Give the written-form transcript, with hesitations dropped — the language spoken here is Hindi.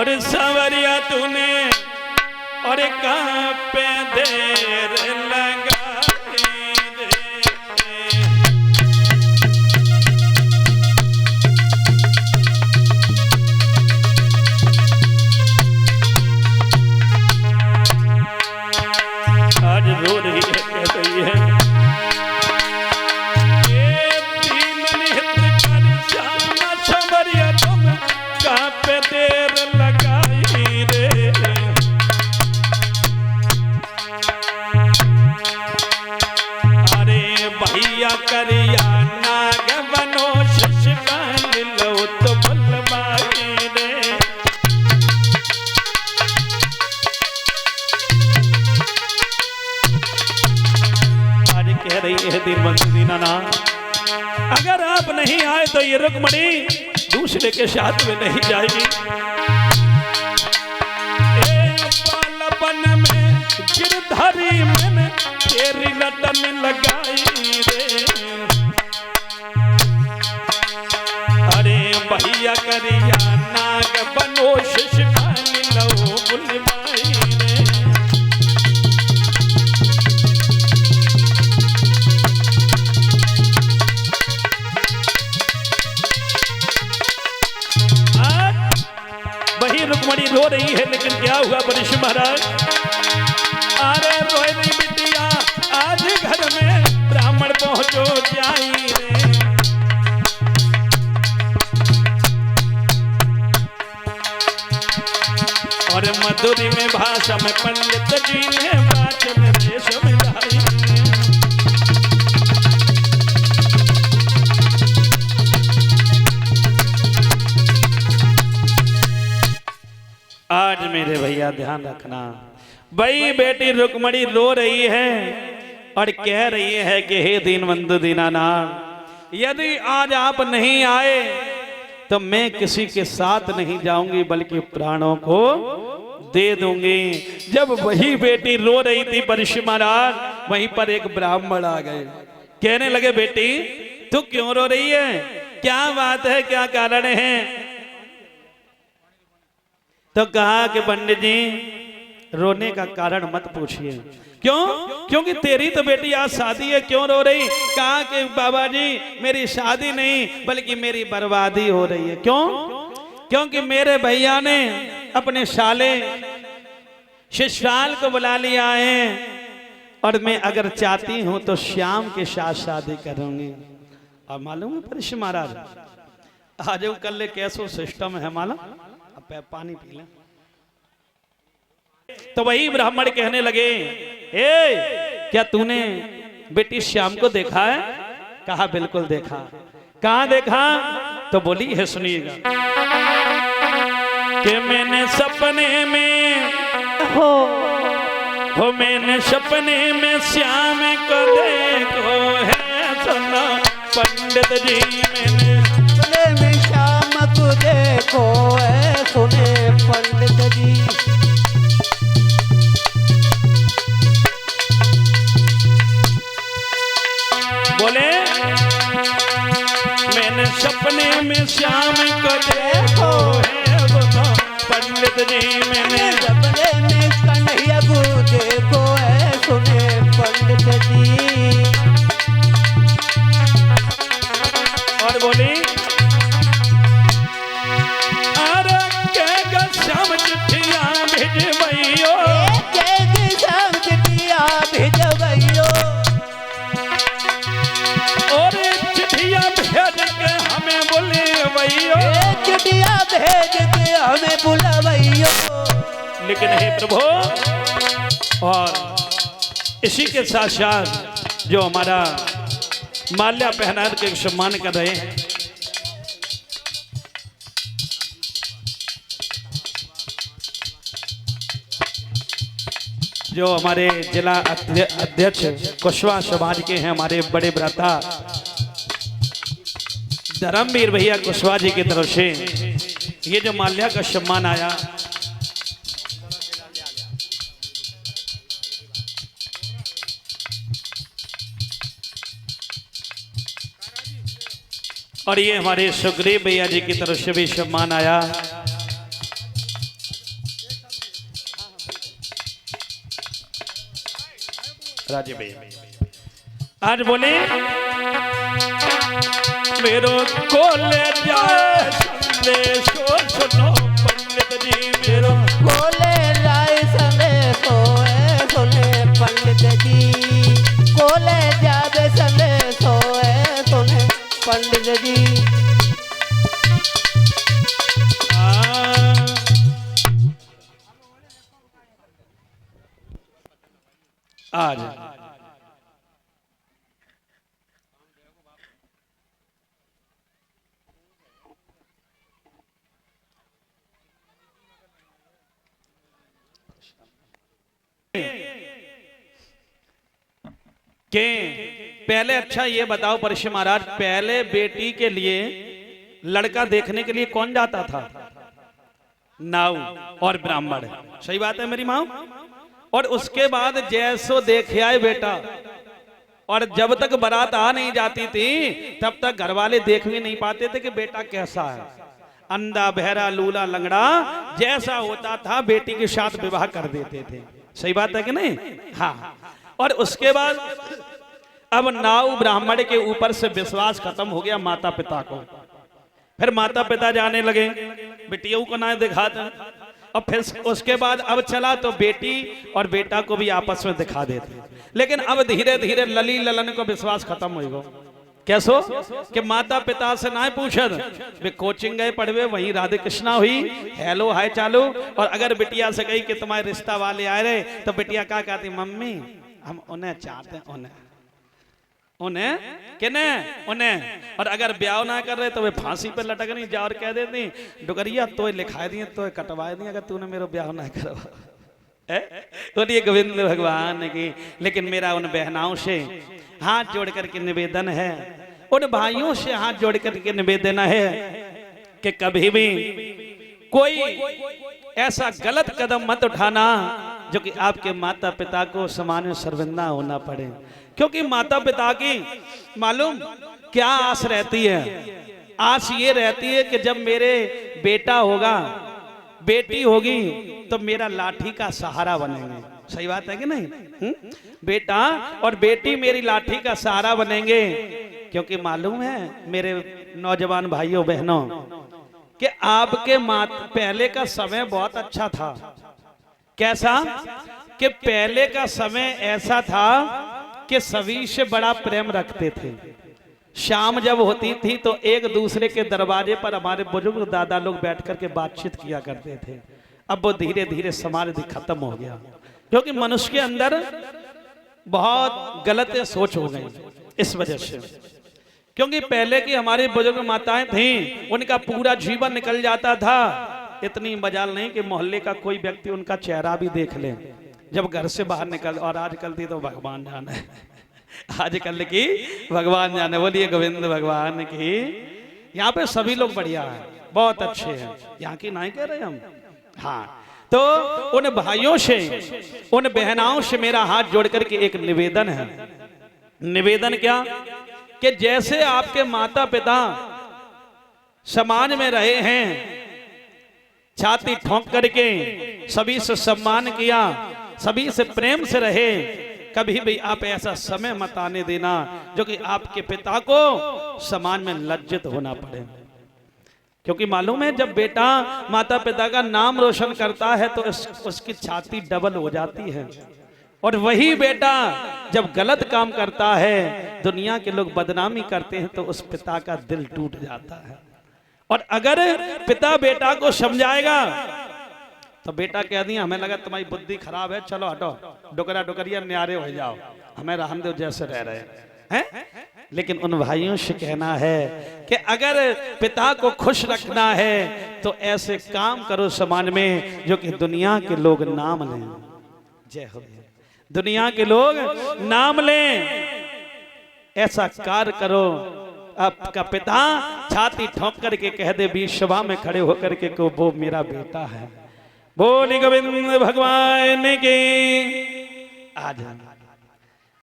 और सवरिया तूने और कहाँ पे देर लगाई रे। आज रो रही है, कह रही है कहाँ पे देर लगाई रे। अरे भैया करिया नाग बनो शशकाल लो तो बलवाई रे। आज कह रही है दीनबंधु दीनानाथ, अगर आप नहीं आए तो ये रुक्मणी दूसरे के साथ में नहीं जाएगी। बालपन में गिरधारी मैंने तेरी लटन लगाई रे। अरे भैया करिया नाग बनो शशकाल लो बुलवाई रे। रुक्मणी रो रही है, लेकिन क्या हुआ वशिष्ठ महाराज? अरे रोए रही बिटिया, आज घर में ब्राह्मण पहुंचो जाई रे। और मधुरी में भाषा में पंडित जी ने वाचन देश में लाई। आज मेरे भैया ध्यान रखना, भाई बेटी रुक्मणी रो रही है और कह रही है कि हे दीनबंधु दीनानाथ, यदि आज आप नहीं आए तो मैं किसी के साथ नहीं जाऊंगी बल्कि प्राणों को दे दूंगी। जब वही बेटी रो रही थी वशिष्ठ महाराज, वहीं पर एक ब्राह्मण आ गए, कहने लगे बेटी तू क्यों रो रही है, क्या बात है, क्या कारण है? तो कहा कि पंडित जी रोने का कारण मत पूछिए। क्यों? क्योंकि तेरी तो बेटी आज शादी है, क्यों रो रही? कहा कि बाबा जी मेरी शादी नहीं बल्कि मेरी बर्बादी हो रही है। क्यों? क्योंकि मेरे भैया ने अपने साले शिष्याल को बुला लिया है और मैं अगर चाहती हूं तो श्याम के साथ शादी करूंगी। और मालूम है वशिष्ठ महाराज, आज कल कैसो सिस्टम है मालूम? पानी पी लें। तो वही ब्राह्मण कहने लगे, ए क्या तूने बेटी श्याम को देखा है? कहा बिल्कुल देखा। कहाँ देखा? तो बोली है सुनिएगा कि मैंने सपने में हो मैंने सपने में श्याम को देखो है सुना पंडित जी, मैंने सपने में श्याम को देखो है सुने पंडित जी। बोले मैंने सपने में श्याम को देखो है सुना पंडित जी, मैंने सपने में कन्हैया को देखो है सुने पंडित जी। और बोली श्याम चिट्ठिया भेजवैयो, श्याम चिट्ठिया भेजवैयो, और चिट्ठिया भेज के हमें बुलवैयो, चिट्ठिया भेज के हमें बुलवैयो। लेकिन हे प्रभु, और इसी के साथ साथ जो हमारा माल्या पहना के सम्मान कर रहे हैं, जो हमारे जिला अध्यक्ष कुशवाहा समाज के हैं, हमारे बड़े भ्राता धर्मवीर भैया कुशवाहा जी की तरफ से ये जो माल्या का सम्मान आया, और ये हमारे सुग्रीव भैया जी की तरफ से भी सम्मान आया। राजे भैया आज बोले मेरो को ले जाए संदेशो सुनो पंडित जी मेरो कोले जाए संदेशो सुने पंडित जी कोले जाए संदेशो सुने पंडित जी आज के पहले अच्छा ये बताओ परीक्षित महाराज, पहले बेटी के लिए लड़का देखने के लिए कौन जाता था? नाव और ब्राह्मण। सही बात है मेरी माँ। और उसके बाद जैसो देखे आए बेटा, और जब तक बारात आ नहीं जाती थी तब तक घर वाले देख भी नहीं पाते थे कि बेटा कैसा है। अंधा बहरा लूला लंगड़ा जैसा होता था बेटी के साथ विवाह कर देते थे। सही बात है कि नहीं? हाँ। और उसके बाद अब नाव ब्राह्मण के ऊपर से विश्वास खत्म हो गया माता पिता को। फिर माता पिता जाने लगे बेटियों को ना दिखाते, और फिर उसके बाद अब चला तो बेटी और बेटा को भी आपस में दिखा देते। लेकिन अब धीरे धीरे लली ललन को विश्वास खत्म हो गया। कैसो कि माता पिता से ना पूछत, वे कोचिंग गए पढ़वे, वहीं राधे कृष्णा हुई, हेलो हाय चालू। और अगर बिटिया से कही कि तुम्हारे रिश्ता वाले आए रहे तो बिटिया क्या कहती, मम्मी हम उन्हें चाहते हैं, उन्हें किने उन्हें। और अगर ब्याह ना कर रहे तो वे फांसी पे लटक नहीं जा और कह देती डुगरिया तो लिखा दिए तो कटवा दिए अगर तूने मेरा ब्याह ना करवा। तो ये गोविंद भगवान की। लेकिन मेरा उन बहनाओं से हाथ जोड़ करके निवेदन है, उन भाइयों से हाथ जोड़ करके निवेदन है कि कभी भी कोई ऐसा गलत कदम मत उठाना जो कि आपके माता पिता को समान में शर्मिंदा होना पड़े। क्योंकि माता पिता की मालूम क्या आस रहती है? आस ये रहती है कि जब मेरे बेटा होगा बेटी होगी तो मेरा लाठी का सहारा बनेंगे। सही बात है कि नहीं? बेटा और बेटी मेरी लाठी का सहारा बनेंगे। क्योंकि मालूम है मेरे नौजवान भाइयों बहनों कि आपके पहले का समय बहुत अच्छा था। कैसा? कि पहले का समय ऐसा था कि सभी से बड़ा प्रेम रखते थे। शाम जब होती थी तो एक दूसरे के दरवाजे पर हमारे बुजुर्ग दादा लोग बैठ करके बातचीत किया करते थे। अब वो धीरे धीरे समाज खत्म हो गया, क्योंकि मनुष्य के अंदर बहुत गलत सोच हो गई इस वजह से। क्योंकि पहले की हमारी बुजुर्ग माताएं थीं, उनका पूरा जीवन निकल जाता था। इतनी मजाल नहीं कि मोहल्ले का कोई व्यक्ति उनका चेहरा भी देख ले जब घर से बाहर निकल। और आजकल थी तो भगवान जाने, आजकल की भगवान जाने। बोलिए गोविंद भगवान की। यहाँ पे सभी लोग बढ़िया हैं, बहुत अच्छे हैं, यहाँ की नहीं कह रहे हम। हाँ, तो उन भाइयों से उन बहनाओं से मेरा हाथ जोड़ करके एक निवेदन है। निवेदन क्या? कि जैसे आपके माता पिता समाज में रहे हैं, छाती ठोंक करके सभी से सम्मान किया, सभी से प्रेम से रहे, कभी भी आप ऐसा समय मत आने देना जो कि आपके पिता को समाज में लज्जित होना पड़े। क्योंकि मालूम है जब बेटा माता पिता का नाम रोशन करता है तो उसकी छाती डबल हो जाती है। और वही बेटा जब गलत काम करता है, दुनिया के लोग बदनामी करते हैं तो उस पिता का दिल टूट जाता है। और अगर पिता बेटा को समझाएगा तो बेटा कह दिया हमें लगा तुम्हारी बुद्धि खराब है, चलो हटो, डुकरा डुकरिया न्यारे हो जाओ, हमें रामदेव जैसे रह रहे हैं। लेकिन उन भाइयों से कहना है कि अगर पिता को खुश रखना है तो ऐसे काम करो समाज में जो कि दुनिया के लोग नाम लें। जय हो। दुनिया के लोग नाम लें, ऐसा कार्य करो। आपका पिता छाती ठोक करके कह दे बीच सभा में खड़े होकर के को वो मेरा बेटा है। बोली गोविंद भगवान की। आज